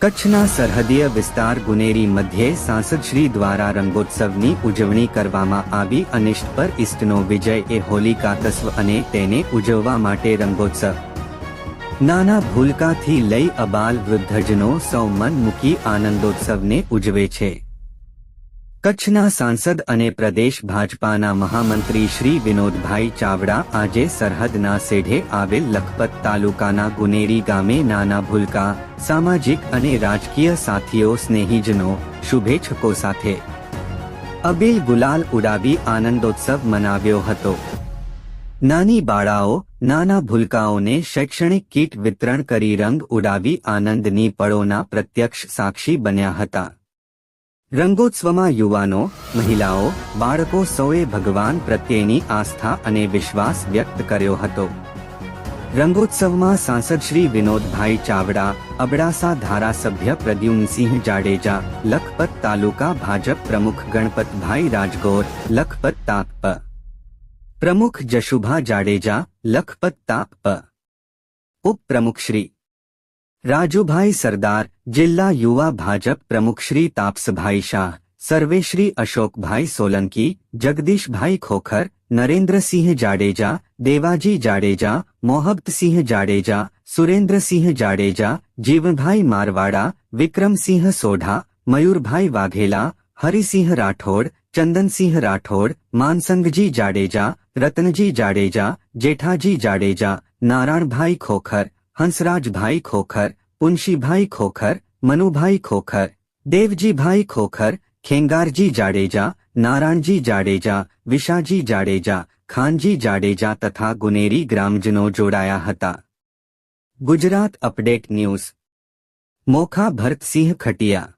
કચ્છના સરહદીય વિસ્તાર ગુનેરી મધ્યે સાંસદશ્રી દ્વારા રંગોત્સવની ઉજવણી કરવામાં આવી। અનિષ્ટ પર ઇષ્ટનો વિજય એ હોલિકા તસ્વ અને તેને ઉજવવા માટે રંગોત્સવ નાના ભૂલકાથી લઈ અબાલ વૃદ્ધજનો સૌ મન મૂકી આનંદોત્સવને ઉજવે છે। કચ્છના સાંસદ અને પ્રદેશ ભાજપાના મહામંત્રી શ્રી વિનોદભાઈ ચાવડા આજે સરહદના સેઢે આવેલ લખપત તાલુકાના ગુનેરી ગામે નાના ભૂલકા સામાજિક અને રાજકીય સાથીઓ સ્નેહીજનો શુભેચ્છકો સાથે અબીલ ગુલાલ ઉડાવી આનંદોત્સવ મનાવ્યો હતો। નાની બાળાઓ નાના ભૂલકાઓને શૈક્ષણિક કીટ વિતરણ કરી રંગ ઉડાવી આનંદની પળોના પ્રત્યક્ષ સાક્ષી બન્યા હતા। રંગોત્સવમાં યુવાનો મહિલાઓ બાળકો સૌએ ભગવાન પ્રત્યેની આસ્થા અને વિશ્વાસ વ્યક્ત કર્યો હતો। રંગોત્સવમાં સાંસદ શ્રી વિનોદભાઈ ચાવડા અબડાસા ધારાસભ્ય પ્રદ્યુમ્નસિંહ જાડેજા લખપત તાલુકા ભાજપ પ્રમુખ ગણપતભાઈ રાજગોર લખપત તાપ પ્રમુખ જશુભા જાડેજા લખપત તાપ ઉપપ્રમુખ શ્રી રાજુભાઈ સરદાર જિલ્લા યુવા ભાજપ પ્રમુખ શ્રી તાપસભાઈ શાહ સર્વેશ્રી અશોકભાઈ સોલંકી જગદીશભાઈ ખોખર નરેન્દ્રસિંહ જાડેજા દેવાજી જાડેજા મોહબ્બતસિંહ જાડેજા સુરેન્દ્રસિંહ જાડેજા જીવભાઈ મારવાડા વિક્રમસિંહ સોઢા મયુરભાઈ વાઘેલા હરિસિંહ રાઠોડ ચંદનસિંહ રાઠોડ માનસંગજી જાડેજા રતનજી જાડેજા જેઠાજી જાડેજા નારાયણભાઈ ખોખર હંસરાજભાઈ ખોખર પુનશીભાઈ ખોખર મનુભાઈ ખોખર દેવજીભાઈ ખોખર ખેંગારજી જાડેજા નારાયણજી જાડેજા વિશાજી જાડેજા ખાનજી જાડેજા તથા ગુનેરી ગ્રામજનો જોડાયા હતા। Gujarat update news Mokha Bharatsinh Khatiya.